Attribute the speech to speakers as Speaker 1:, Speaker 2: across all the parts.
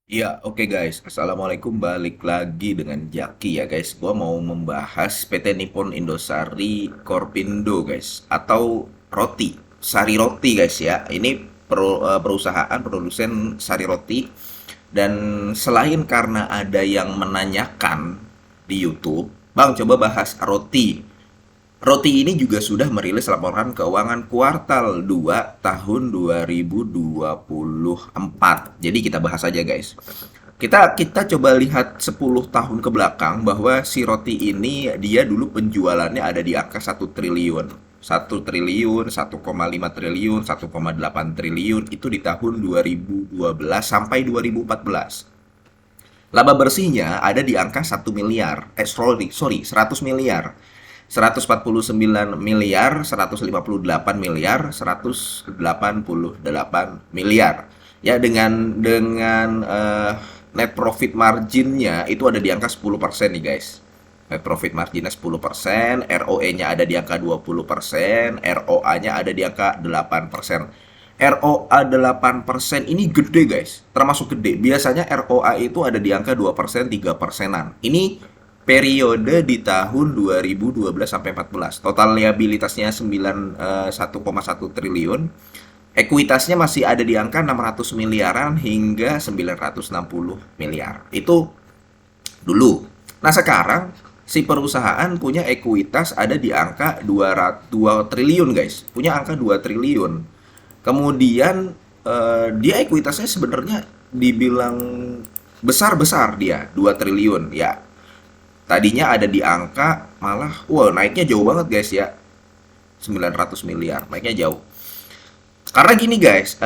Speaker 1: Ya, oke guys. Assalamualaikum, balik lagi dengan Jaki ya guys. Gua mau membahas PT Nippon Indosari Korpindo guys, atau roti, sari roti guys ya. Ini perusahaan produsen sari roti, dan selain karena ada yang menanyakan di YouTube, Bang coba bahas roti. Roti ini juga sudah merilis laporan keuangan kuartal 2 tahun 2024. Jadi kita bahas aja guys. Kita coba lihat 10 tahun ke belakang bahwa si roti ini dia dulu penjualannya ada di angka 1 triliun. 1 triliun, 1,5 triliun, 1,8 triliun itu di tahun 2012 sampai 2014. Laba bersihnya ada di angka 1 miliar. Sorry, 100 miliar. 149 miliar, 158 miliar, 188 miliar. Ya, dengan net profit marginnya itu ada di angka 10% nih guys. Net profit marginnya 10%, ROE-nya ada di angka 20%, ROA-nya ada di angka 8%. ROA 8% ini gede guys, termasuk gede. Biasanya ROA itu ada di angka 2%, 3%-an. Ini periode di tahun 2012 sampai 14. Total liabilitasnya 1,1 triliun. Ekuitasnya masih ada di angka 600 miliaran hingga 960 miliar. Itu dulu. Nah, sekarang si perusahaan punya ekuitas ada di angka 2 triliun, guys. Punya angka 2 triliun. Kemudian dia ekuitasnya sebenarnya dibilang besar-besar, dia 2 triliun ya. Tadinya ada di angka malah naiknya jauh banget guys ya. 900 miliar, naiknya jauh. Karena gini guys,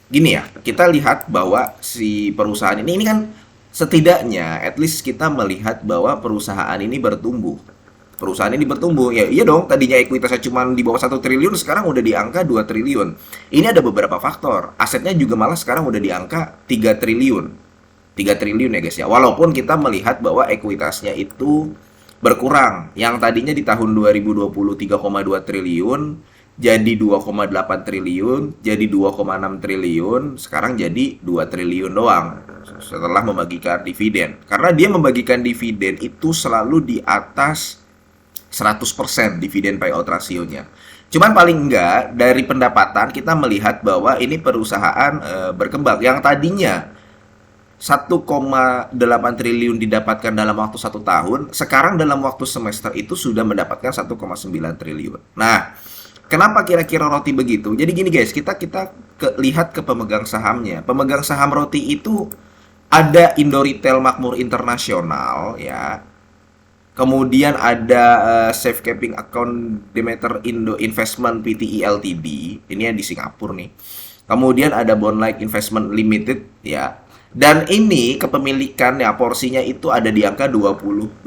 Speaker 1: gini ya, kita lihat bahwa si perusahaan ini kan setidaknya at least kita melihat bahwa perusahaan ini bertumbuh. Perusahaan ini bertumbuh, ya iya dong, tadinya ekuitasnya cuma di bawah 1 triliun, sekarang udah di angka 2 triliun. Ini ada beberapa faktor, asetnya juga malah sekarang udah di angka 3 triliun. 3 triliun ya guys ya, walaupun kita melihat bahwa ekuitasnya itu berkurang. Yang tadinya di tahun 2020 3,2 triliun, jadi 2,8 triliun, jadi 2,6 triliun, sekarang jadi 2 triliun doang setelah membagikan dividen. Karena dia membagikan dividen itu selalu di atas 100% dividen payout rasionya. Cuman paling enggak dari pendapatan kita melihat bahwa ini perusahaan berkembang. Yang tadinya 1,8 triliun didapatkan dalam waktu 1 tahun, sekarang dalam waktu semester itu sudah mendapatkan 1,9 triliun. Nah, kenapa kira-kira roti begitu? Jadi gini guys, lihat ke pemegang sahamnya. Pemegang saham roti itu ada Indoretail Makmur Internasional ya. Kemudian ada Safekeeping Account Demeter Indo Investment Pte Ltd. Ini yang di Singapura nih. Kemudian ada Bondlight Investment Limited ya. Dan ini kepemilikannya porsinya itu ada di angka 20%.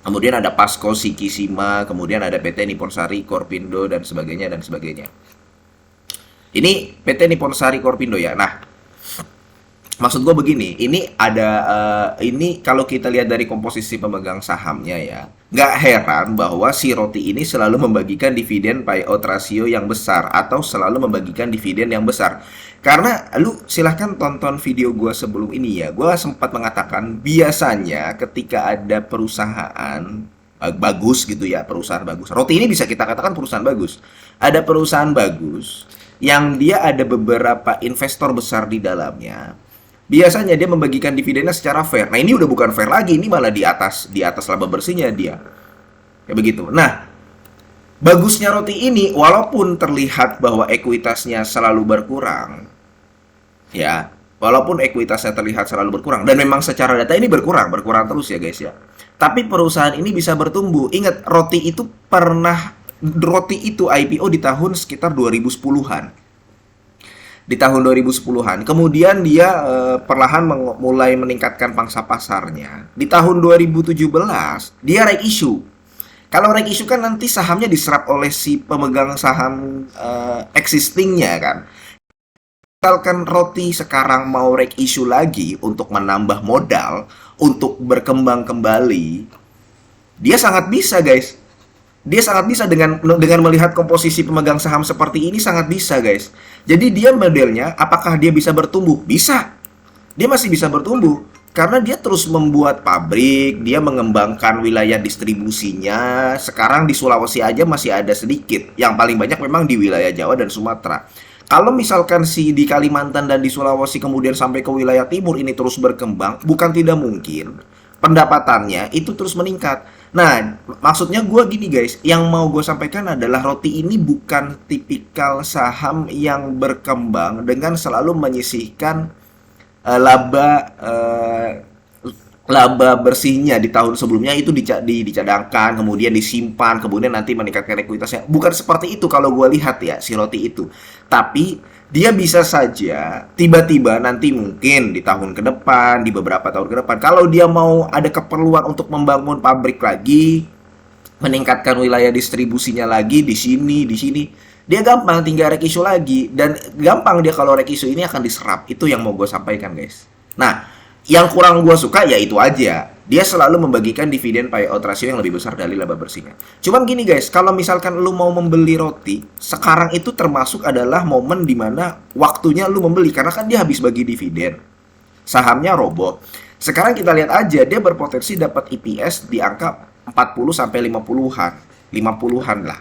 Speaker 1: Kemudian ada Pasco Sikisima, kemudian ada PT Nippon Sari Korpindo dan sebagainya dan sebagainya. Ini PT Nippon Sari Korpindo ya. Nah, maksud gue begini, ini kalau kita lihat dari komposisi pemegang sahamnya ya, nggak heran bahwa si roti ini selalu membagikan dividen payout ratio yang besar atau selalu membagikan dividen yang besar. Karena lu silahkan tonton video gue sebelum ini ya, gue sempat mengatakan biasanya ketika ada perusahaan bagus gitu ya, perusahaan bagus. Roti ini bisa kita katakan perusahaan bagus. Ada perusahaan bagus yang dia ada beberapa investor besar di dalamnya. Biasanya dia membagikan dividennya secara fair. Nah, ini udah bukan fair lagi, ini malah di atas laba bersihnya dia. Kayak begitu. Nah, bagusnya roti ini walaupun terlihat bahwa ekuitasnya selalu berkurang, ya, walaupun ekuitasnya terlihat selalu berkurang dan memang secara data ini berkurang terus ya guys ya. Tapi perusahaan ini bisa bertumbuh. Ingat, roti itu IPO di tahun sekitar 2010-an, di tahun 2010-an. Kemudian dia perlahan mulai meningkatkan pangsa pasarnya. Di tahun 2017 dia right issue. Kalau right issue kan nanti sahamnya diserap oleh si pemegang saham existingnya kan. Misalkan roti sekarang mau right issue lagi untuk menambah modal, untuk berkembang kembali, dia sangat bisa guys. Dia sangat bisa dengan melihat komposisi pemegang saham seperti ini, sangat bisa, guys. Jadi dia modelnya, apakah dia bisa bertumbuh? Bisa. Dia masih bisa bertumbuh karena dia terus membuat pabrik, dia mengembangkan wilayah distribusinya. Sekarang di Sulawesi aja masih ada sedikit. Yang paling banyak memang di wilayah Jawa dan Sumatera. Kalau misalkan di Kalimantan dan di Sulawesi kemudian sampai ke wilayah timur ini terus berkembang, bukan tidak mungkin pendapatannya itu terus meningkat. Nah, maksudnya gue gini guys, yang mau gue sampaikan adalah roti ini bukan tipikal saham yang berkembang dengan selalu menyisihkan laba laba bersihnya di tahun sebelumnya itu dicadangkan, kemudian disimpan, kemudian nanti meningkatkan ekuitasnya. Bukan seperti itu kalau gue lihat ya, si roti itu. Tapi dia bisa saja tiba-tiba nanti mungkin di tahun ke depan, di beberapa tahun ke depan, kalau dia mau ada keperluan untuk membangun pabrik lagi, meningkatkan wilayah distribusinya lagi di sini, dia gampang tinggal rekisu lagi, dan gampang dia kalau rekisu ini akan diserap. Itu yang mau gue sampaikan, guys. Nah, yang kurang gue suka ya itu aja. Dia selalu membagikan dividen payout ratio yang lebih besar dari laba bersihnya. Cuman gini guys, kalau misalkan lu mau membeli roti, sekarang itu termasuk adalah momen dimana waktunya lu membeli. Karena kan dia habis bagi dividen. Sahamnya roboh. Sekarang kita lihat aja, dia berpotensi dapat EPS di angka 40 sampai 50-an. 50-an lah.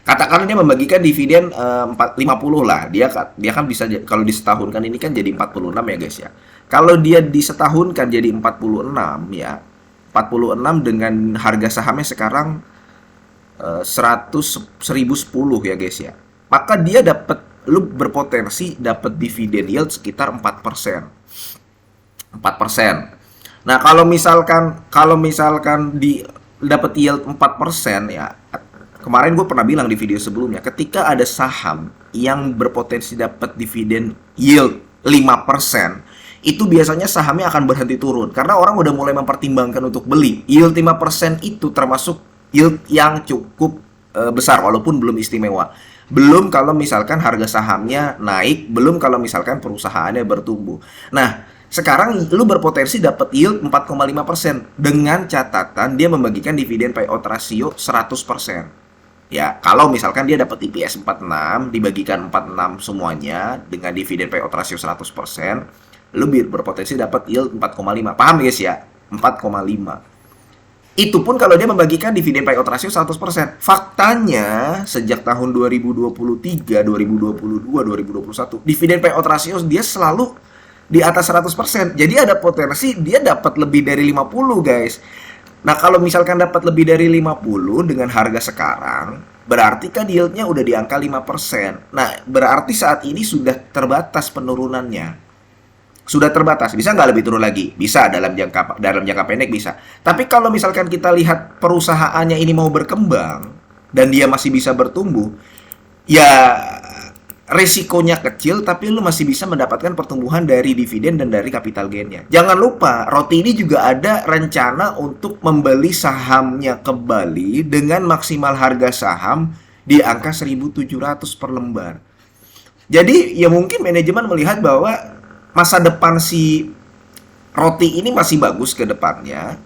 Speaker 1: Katakan dia membagikan dividen 50 lah. Dia kan bisa kalau disetahunkan ini kan jadi 46 ya guys ya. Kalau dia disetahunkan jadi 46 ya. 46 dengan harga sahamnya sekarang 1010 ya guys ya. Maka dia lu berpotensi dapat dividen yield sekitar 4%. 4%. Nah, kalau misalkan di dapat yield 4% ya, kemarin gue pernah bilang di video sebelumnya, ketika ada saham yang berpotensi dapat dividen yield 5%, itu biasanya sahamnya akan berhenti turun. Karena orang udah mulai mempertimbangkan untuk beli. Yield 5% itu termasuk yield yang cukup besar, walaupun belum istimewa. Belum kalau misalkan harga sahamnya naik, belum kalau misalkan perusahaannya bertumbuh. Nah, sekarang lu berpotensi dapat yield 4,5% dengan catatan dia membagikan dividen payout ratio 100%. Ya, kalau misalkan dia dapat EPS 46, dibagikan 46 semuanya dengan dividen payout ratio 100%, lu berpotensi dapat yield 4,5. Paham guys ya? 4,5. Itu pun kalau dia membagikan dividen payout ratio 100%. Faktanya, sejak tahun 2023, 2022, 2021, dividen payout ratio dia selalu di atas 100%. Jadi ada potensi dia dapat lebih dari 50, guys. Nah, kalau misalkan dapat lebih dari 50 dengan harga sekarang, berarti kan yieldnya udah di angka 5%. Nah, berarti saat ini sudah terbatas penurunannya. Sudah terbatas. Bisa nggak lebih turun lagi? Bisa, dalam jangka pendek bisa. Tapi kalau misalkan kita lihat perusahaannya ini mau berkembang dan dia masih bisa bertumbuh, ya resikonya kecil, tapi lu masih bisa mendapatkan pertumbuhan dari dividen dan dari capital gain-nya. Jangan lupa, roti ini juga ada rencana untuk membeli sahamnya kembali dengan maksimal harga saham di angka 1.700 per lembar. Jadi, ya mungkin manajemen melihat bahwa masa depan si roti ini masih bagus ke depannya,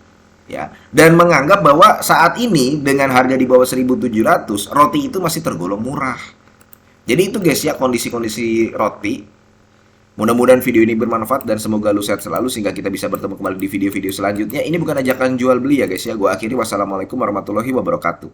Speaker 1: ya, dan menganggap bahwa saat ini dengan harga di bawah 1.700, roti itu masih tergolong murah. Jadi itu guys ya kondisi-kondisi roti. Mudah-mudahan video ini bermanfaat dan semoga lu sehat selalu sehingga kita bisa bertemu kembali di video-video selanjutnya. Ini bukan ajakan jual beli ya guys ya. Gua akhiri, wassalamualaikum warahmatullahi wabarakatuh.